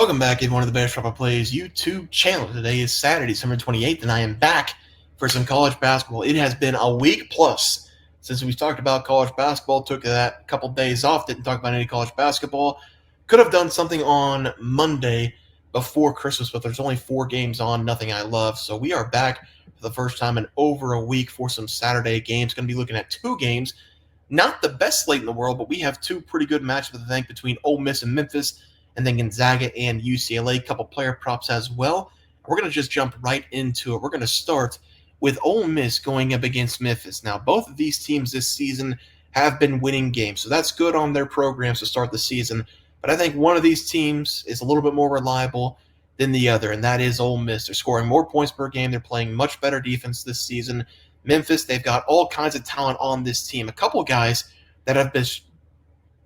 Welcome back, everyone, to the Bears Proper Plays YouTube channel. Today is Saturday, December 28th, and I am back for some college basketball. It has been a week plus since we talked about college basketball. Took that couple days off, didn't talk about any college basketball. Could have done something on Monday before Christmas, but there's only 4 games on, nothing I love. So we are back for the first time in over a week for some Saturday games. Going to be looking at 2 games. Not the best slate in the world, but we have 2 pretty good matchups, I think, between Ole Miss and Memphis, and then Gonzaga and UCLA, a couple player props as well. We're going to just jump right into it. We're going to start with Ole Miss going up against Memphis. Now, both of these teams this season have been winning games, so that's good on their programs to start the season. But I think one of these teams is a little bit more reliable than the other, and that is Ole Miss. They're scoring more points per game. They're playing much better defense this season. Memphis, they've got all kinds of talent on this team. A couple guys that have been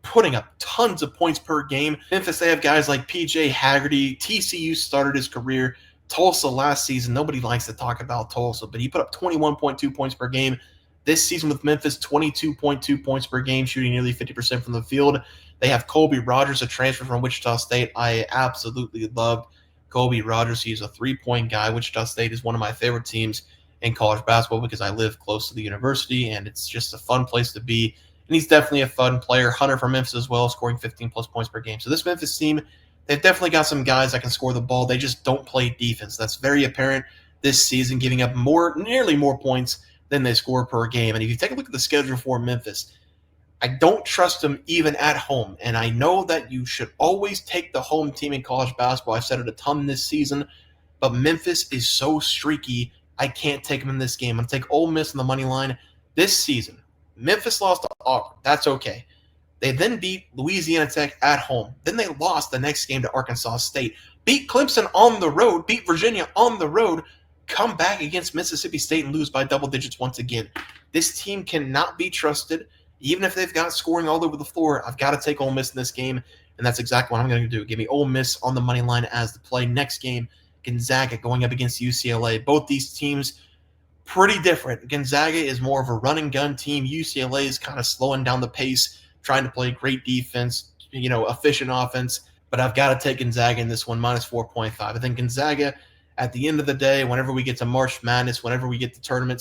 putting up tons of points per game. Memphis, they have guys like PJ Haggerty. TCU started his career. Tulsa last season, nobody likes to talk about Tulsa, but he put up 21.2 points per game. This season with Memphis, 22.2 points per game, shooting nearly 50% from the field. They have Colby Rogers, a transfer from Wichita State. I absolutely loved Colby Rogers. He's a three-point guy. Wichita State is one of my favorite teams in college basketball because I live close to the university, and it's just a fun place to be. And he's definitely a fun player. Hunter from Memphis as well, scoring 15-plus points per game. So this Memphis team, they've definitely got some guys that can score the ball. They just don't play defense. That's very apparent this season, giving up nearly more points than they score per game. And if you take a look at the schedule for Memphis, I don't trust them even at home. And I know that you should always take the home team in college basketball. I've said it a ton this season. But Memphis is so streaky, I can't take them in this game. I'm going to take Ole Miss on the money line this season. Memphis lost to Auburn. That's okay. They then beat Louisiana Tech at home. Then they lost the next game to Arkansas State. Beat Clemson on the road. Beat Virginia on the road. Come back against Mississippi State and lose by double digits once again. This team cannot be trusted. Even if they've got scoring all over the floor, I've got to take Ole Miss in this game, and that's exactly what I'm going to do. Give me Ole Miss on the money line as the play. Next game, Gonzaga going up against UCLA. Both these teams pretty different. Gonzaga is more of a run and gun team. UCLA is kind of slowing down the pace, trying to play great defense, efficient offense. But I've got to take Gonzaga in this one, minus 4.5. I think Gonzaga, at the end of the day, whenever we get to March Madness, whenever we get the tournament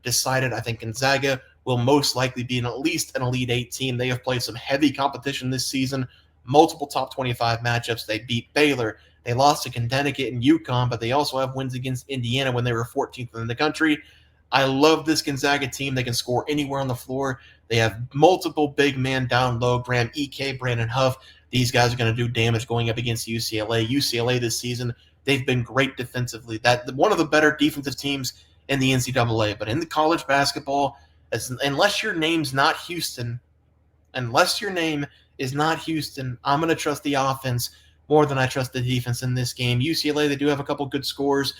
decided, I think Gonzaga will most likely be at least an Elite 8 team. They have played some heavy competition this season, multiple top 25 matchups. They beat Baylor. They lost to Connecticut and UConn, but they also have wins against Indiana when they were 14th in the country. I love this Gonzaga team. They can score anywhere on the floor. They have multiple big men down low. Graham Ike, Brandon Huff. These guys are going to do damage going up against UCLA. UCLA this season, they've been great defensively. One of the better defensive teams in the NCAA. But in the college basketball, unless your name's not Houston, I'm going to trust the offense more than I trust the defense in this game. UCLA, they do have a couple good scores,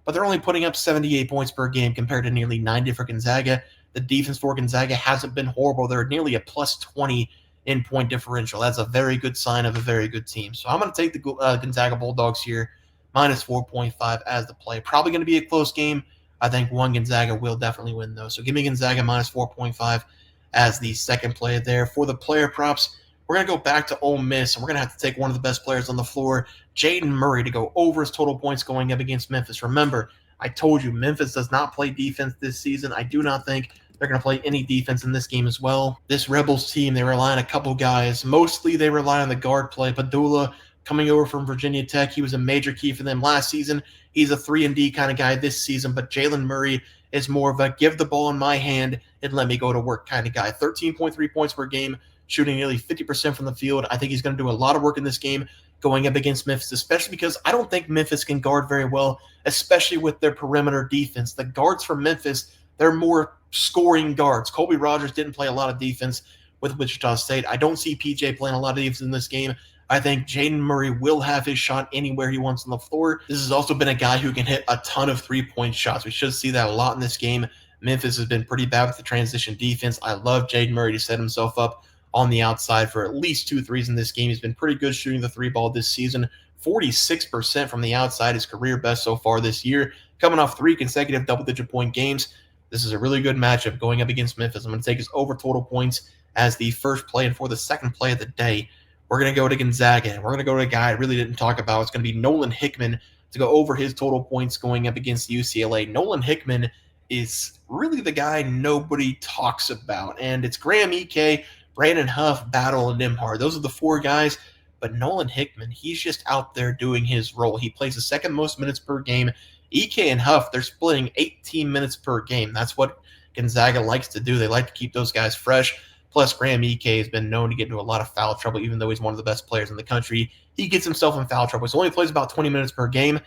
but they're only putting up 78 points per game compared to nearly 90 for Gonzaga. The defense for Gonzaga hasn't been horrible. They're nearly a plus 20 in point differential. That's a very good sign of a very good team. So I'm going to take the Gonzaga Bulldogs here, minus 4.5 as the play. Probably going to be a close game. I think one Gonzaga will definitely win, though. So give me Gonzaga minus 4.5 as the second play there. For the player props, we're going to go back to Ole Miss, and we're going to have to take one of the best players on the floor, Jaden Murray, to go over his total points going up against Memphis. Remember, I told you Memphis does not play defense this season. I do not think they're going to play any defense in this game as well. This Rebels team, they rely on a couple guys. Mostly they rely on the guard play. Padula coming over from Virginia Tech, he was a major key for them last season. He's a 3-and-D kind of guy this season, but Jalen Murray is more of a give the ball in my hand and let me go to work kind of guy. 13.3 points per game, shooting nearly 50% from the field. I think he's going to do a lot of work in this game going up against Memphis, especially because I don't think Memphis can guard very well, especially with their perimeter defense. The guards from Memphis, they're more scoring guards. Colby Rogers didn't play a lot of defense with Wichita State. I don't see PJ playing a lot of defense in this game. I think Jaden Murray will have his shot anywhere he wants on the floor. This has also been a guy who can hit a ton of three-point shots. We should see that a lot in this game. Memphis has been pretty bad with the transition defense. I love Jaden Murray to set himself up on the outside for at least 2 threes in this game. He's been pretty good shooting the three ball this season. 46% from the outside, his career best so far this year. Coming off 3 consecutive double-digit point games. This is a really good matchup going up against Memphis. I'm going to take his over total points as the first play, and for the second play of the day, we're going to go to Gonzaga, and we're going to go to a guy I really didn't talk about. It's going to be Nolan Hickman to go over his total points going up against UCLA. Nolan Hickman is really the guy nobody talks about, and it's Graham Ike, Brandon Huff, Battle, and Nimhard. Those are the four guys, but Nolan Hickman, he's just out there doing his role. He plays the second most minutes per game. Ike and Huff, they're splitting 18 minutes per game. That's what Gonzaga likes to do. They like to keep those guys fresh. Plus, Graham Ike has been known to get into a lot of foul trouble, even though he's one of the best players in the country. He gets himself in foul trouble. He only plays about 20 minutes per game.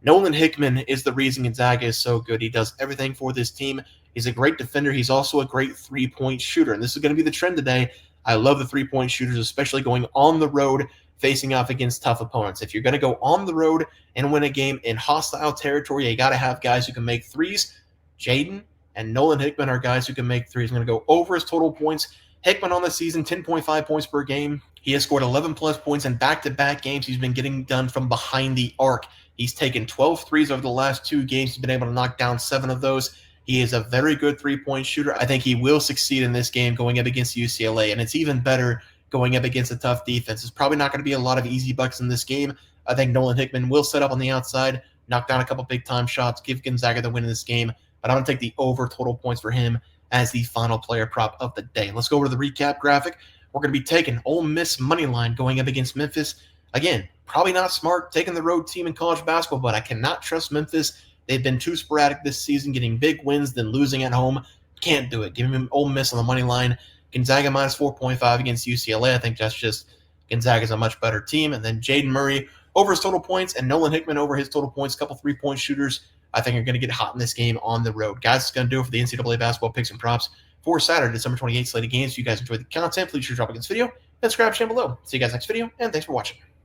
Nolan Hickman is the reason Gonzaga is so good. He does everything for this team. He's a great defender. He's also a great three-point shooter, and this is going to be the trend today. I love the three-point shooters, especially going on the road, facing off against tough opponents. If you're going to go on the road and win a game in hostile territory, you got to have guys who can make threes. Jaden and Nolan Hickman are guys who can make threes. I'm going to go over his total points. Hickman on the season, 10.5 points per game. He has scored 11-plus points in back-to-back games. He's been getting done from behind the arc. He's taken 12 threes over the last 2 games. He's been able to knock down 7 of those. He is a very good three-point shooter. I think he will succeed in this game going up against UCLA, and it's even better going up against a tough defense. There's probably not going to be a lot of easy bucks in this game. I think Nolan Hickman will set up on the outside, knock down a couple big-time shots, give Gonzaga the win in this game, but I'm going to take the over total points for him as the final player prop of the day. Let's go over to the recap graphic. We're going to be taking Ole Miss money line going up against Memphis. Again, probably not smart taking the road team in college basketball, but I cannot trust Memphis. They've been too sporadic this season, getting big wins, then losing at home. Can't do it. Give him Ole Miss on the money line. Gonzaga minus 4.5 against UCLA. I think that's just Gonzaga's a much better team. And then Jaden Murray over his total points and Nolan Hickman over his total points. A couple three-point shooters I think are going to get hot in this game on the road. Guys, it's going to do it for the NCAA basketball picks and props for Saturday, December 28th slated games. If you guys enjoyed the content, please sure to drop a like on this video and subscribe to the channel below. See you guys next video, and thanks for watching.